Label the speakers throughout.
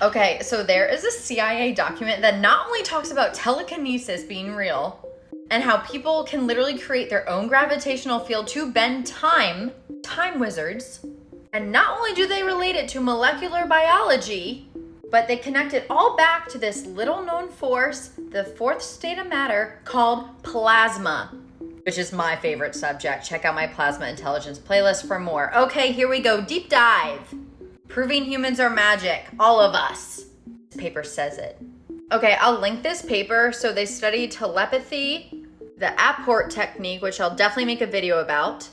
Speaker 1: Okay, so there is a CIA document that not only talks about telekinesis being real and how people can literally create their own gravitational field to bend time wizards, and not only do they relate it to molecular biology, but they connect it all back to this little known force, the fourth state of matter, called plasma, which is my favorite subject. Check out my plasma intelligence playlist for more. Okay, here we go, deep dive. Proving humans are magic, all of us. This paper says it. Okay, I'll link this paper. So they studied telepathy, the apport technique, which I'll definitely make a video about,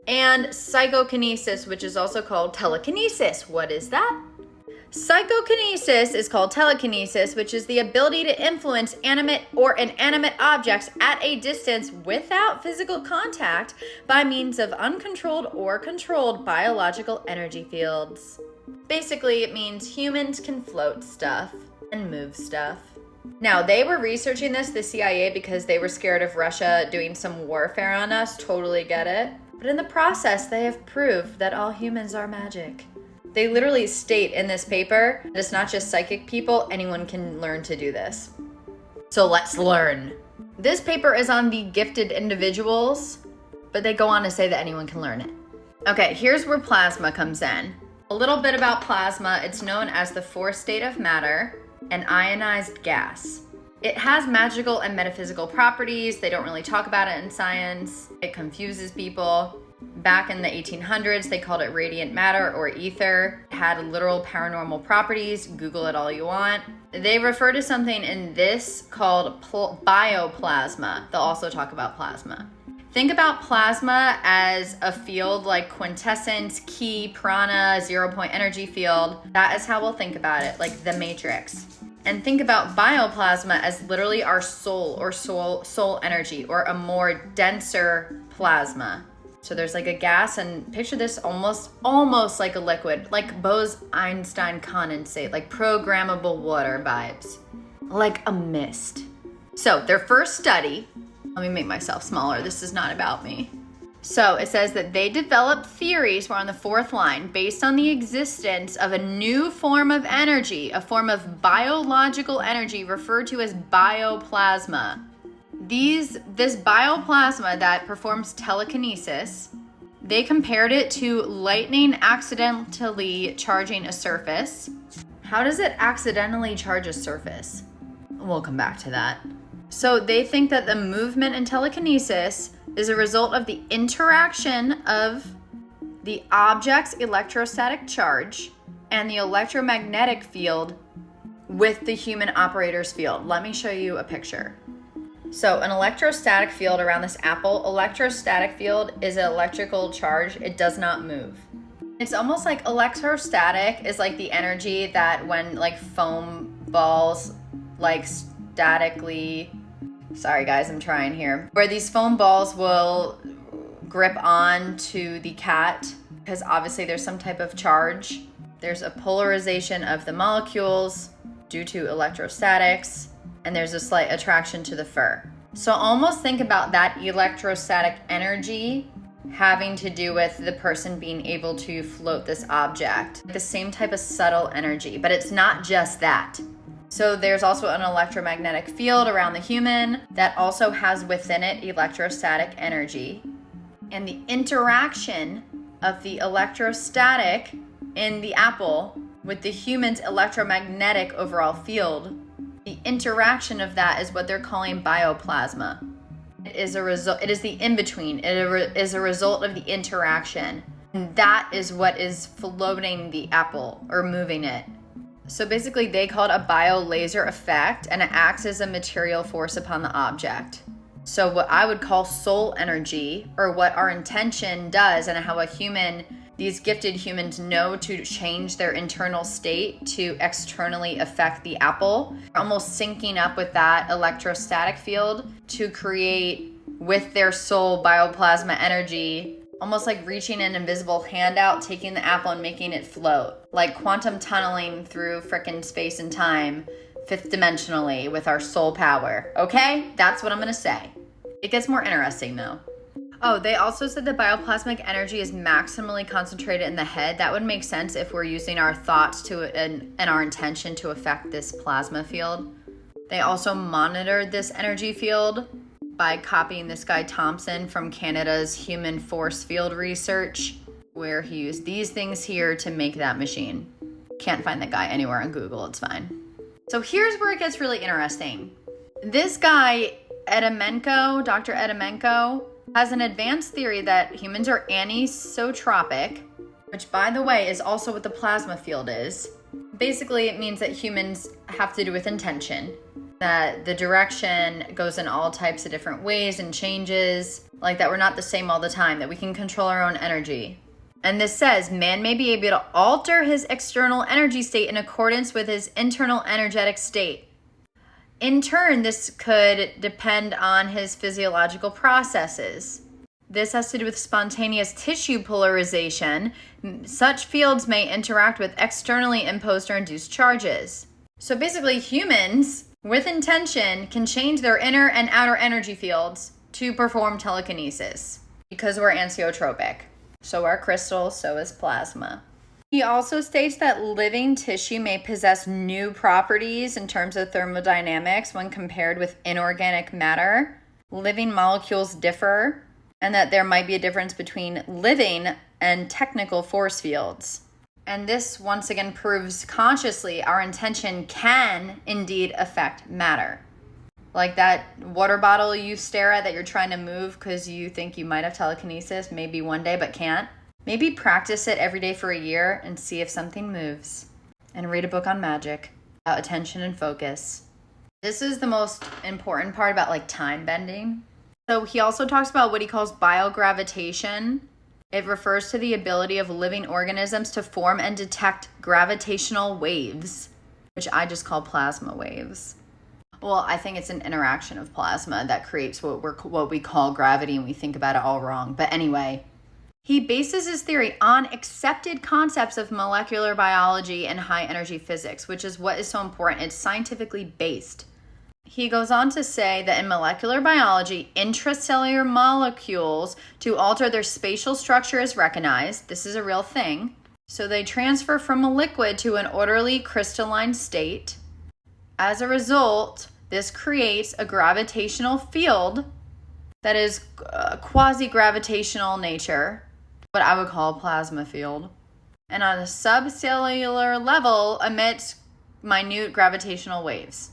Speaker 1: and psychokinesis, which is also called telekinesis. What is that? Psychokinesis is called telekinesis, which is the ability to influence animate or inanimate objects at a distance without physical contact by means of uncontrolled or controlled biological energy fields. Basically, it means humans can float stuff and move stuff. Now, they were researching this, the CIA, because they were scared of Russia doing some warfare on us. Totally get it. But in the process, they have proved that all humans are magic. They literally state in this paper that it's not just psychic people, anyone can learn to do this. So let's learn. This paper is on the gifted individuals, but they go on to say that anyone can learn it. Okay, here's where plasma comes in. A little bit about plasma. It's known as the fourth state of matter, an ionized gas. It has magical and metaphysical properties. They don't really talk about it in science. It confuses people. Back in the 1800s, they called it radiant matter or ether. It had literal paranormal properties. Google it all you want. They refer to something in this called bioplasma. They'll also talk about plasma. Think about plasma as a field like quintessence, key, prana, 0-point energy field. That is how we'll think about it, like the matrix. And think about bioplasma as literally our soul or soul energy, or a more denser plasma. So there's like a gas, and picture this almost like a liquid, like Bose-Einstein condensate, like programmable water vibes, like a mist. So their first study, let me make myself smaller. This is not about me. So it says that they developed theories, we're on the fourth line, based on the existence of a new form of energy, a form of biological energy referred to as bioplasma. This bioplasma that performs telekinesis, they compared it to lightning accidentally charging a surface. How does it accidentally charge a surface? We'll come back to that. So they think that the movement in telekinesis is a result of the interaction of the object's electrostatic charge and the electromagnetic field with the human operator's field. Let me show you a picture. So an electrostatic field around this apple, electrostatic field is an electrical charge. It does not move. It's almost like electrostatic is like the energy that when like foam balls like statically, sorry guys, I'm trying here, where these foam balls will grip on to the cat because obviously there's some type of charge. There's a polarization of the molecules due to electrostatics, and there's a slight attraction to the fur. So almost think about that electrostatic energy having to do with the person being able to float this object. The same type of subtle energy, but it's not just that. So there's also an electromagnetic field around the human that also has within it electrostatic energy. And the interaction of the electrostatic in the apple with the human's electromagnetic overall field, the interaction of that is what they're calling bioplasma. It is the in-between. It is a result of the interaction. And that is what is floating the apple or moving it. So basically they call it a biolaser effect, and it acts as a material force upon the object. So what I would call soul energy, or what our intention does, and how these gifted humans know to change their internal state to externally affect the apple, almost syncing up with that electrostatic field to create with their soul bioplasma energy, almost like reaching an invisible hand out, taking the apple and making it float, like quantum tunneling through frickin' space and time, fifth dimensionally with our soul power. Okay? That's what I'm gonna say. It gets more interesting though. Oh, they also said that bioplasmic energy is maximally concentrated in the head. That would make sense if we're using our thoughts and our intention to affect this plasma field. They also monitored this energy field by copying this guy Thompson from Canada's Human Force Field Research, where he used these things here to make that machine. Can't find the guy anywhere on Google, it's fine. So here's where it gets really interesting. This guy, Dr. Edemenko, has an advanced theory that humans are anisotropic, which, by the way, is also what the plasma field is. Basically, it means that humans have to do with intention, that the direction goes in all types of different ways and changes, like that we're not the same all the time, that we can control our own energy. And this says man may be able to alter his external energy state in accordance with his internal energetic state. In turn, this could depend on his physiological processes. This has to do with spontaneous tissue polarization. Such fields may interact with externally imposed or induced charges. So basically, humans with intention can change their inner and outer energy fields to perform telekinesis because we're anisotropic. So are crystals, so is plasma. He also states that living tissue may possess new properties in terms of thermodynamics when compared with inorganic matter. Living molecules differ, and that there might be a difference between living and technical force fields. And this once again proves consciously our intention can indeed affect matter. Like that water bottle you stare at that you're trying to move because you think you might have telekinesis, maybe one day but can't. Maybe practice it every day for a year and see if something moves. And read a book on magic about attention and focus. This is the most important part about like time bending. So he also talks about what he calls biogravitation. It refers to the ability of living organisms to form and detect gravitational waves, which I just call plasma waves. Well, I think it's an interaction of plasma that creates what we call gravity, and we think about it all wrong. But anyway, he bases his theory on accepted concepts of molecular biology and high energy physics, which is what is so important. It's scientifically based. He goes on to say that in molecular biology, intracellular molecules, to alter their spatial structure is recognized. This is a real thing. So they transfer from a liquid to an orderly crystalline state. As a result, this creates a gravitational field that is quasi-gravitational nature, what I would call a plasma field, and on a subcellular level emits minute gravitational waves.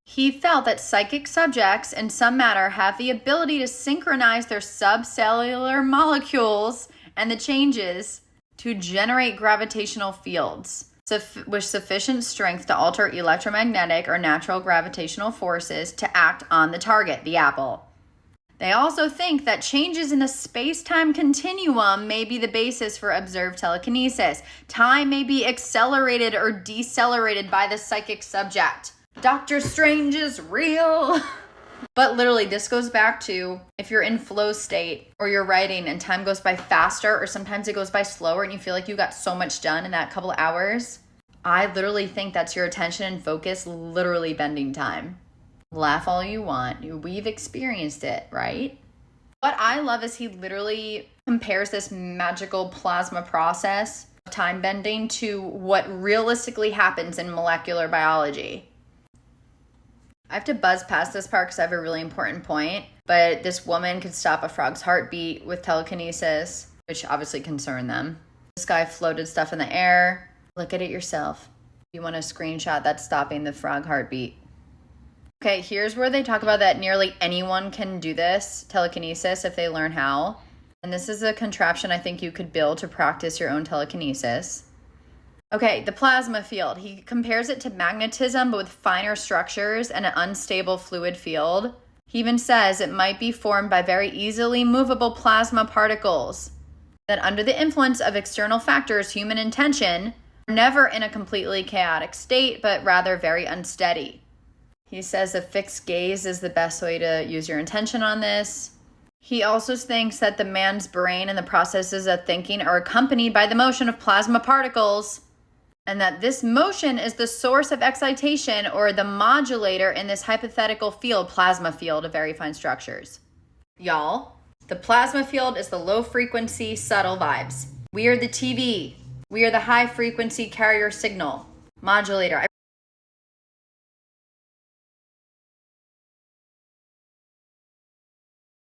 Speaker 1: He felt that psychic subjects in some matter have the ability to synchronize their subcellular molecules and the changes to generate gravitational fields with sufficient strength to alter electromagnetic or natural gravitational forces to act on the target, the apple. They also think that changes in the space-time continuum may be the basis for observed telekinesis. Time may be accelerated or decelerated by the psychic subject. Doctor Strange is real. But literally, this goes back to if you're in flow state or you're writing and time goes by faster or sometimes it goes by slower and you feel like you got so much done in that couple hours. I literally think that's your attention and focus literally bending time. Laugh all you want. We've experienced it, right? What I love is he literally compares this magical plasma process of time bending to what realistically happens in molecular biology. I have to buzz past this part because I have a really important point, but this woman could stop a frog's heartbeat with telekinesis, which obviously concerned them. This guy floated stuff in the air. Look at it yourself. If you want a screenshot that's stopping the frog heartbeat. Okay, here's where they talk about that nearly anyone can do this, telekinesis, if they learn how. And this is a contraption I think you could build to practice your own telekinesis. Okay, the plasma field. He compares it to magnetism, but with finer structures and an unstable fluid field. He even says it might be formed by very easily movable plasma particles. That under the influence of external factors, human intention, are never in a completely chaotic state, but rather very unsteady. He says a fixed gaze is the best way to use your intention on this. He also thinks that the man's brain and the processes of thinking are accompanied by the motion of plasma particles, and that this motion is the source of excitation or the modulator in this hypothetical field, plasma field of very fine structures. Y'all, The plasma field is the low frequency, subtle vibes. We are the TV. We are the high frequency carrier signal modulator.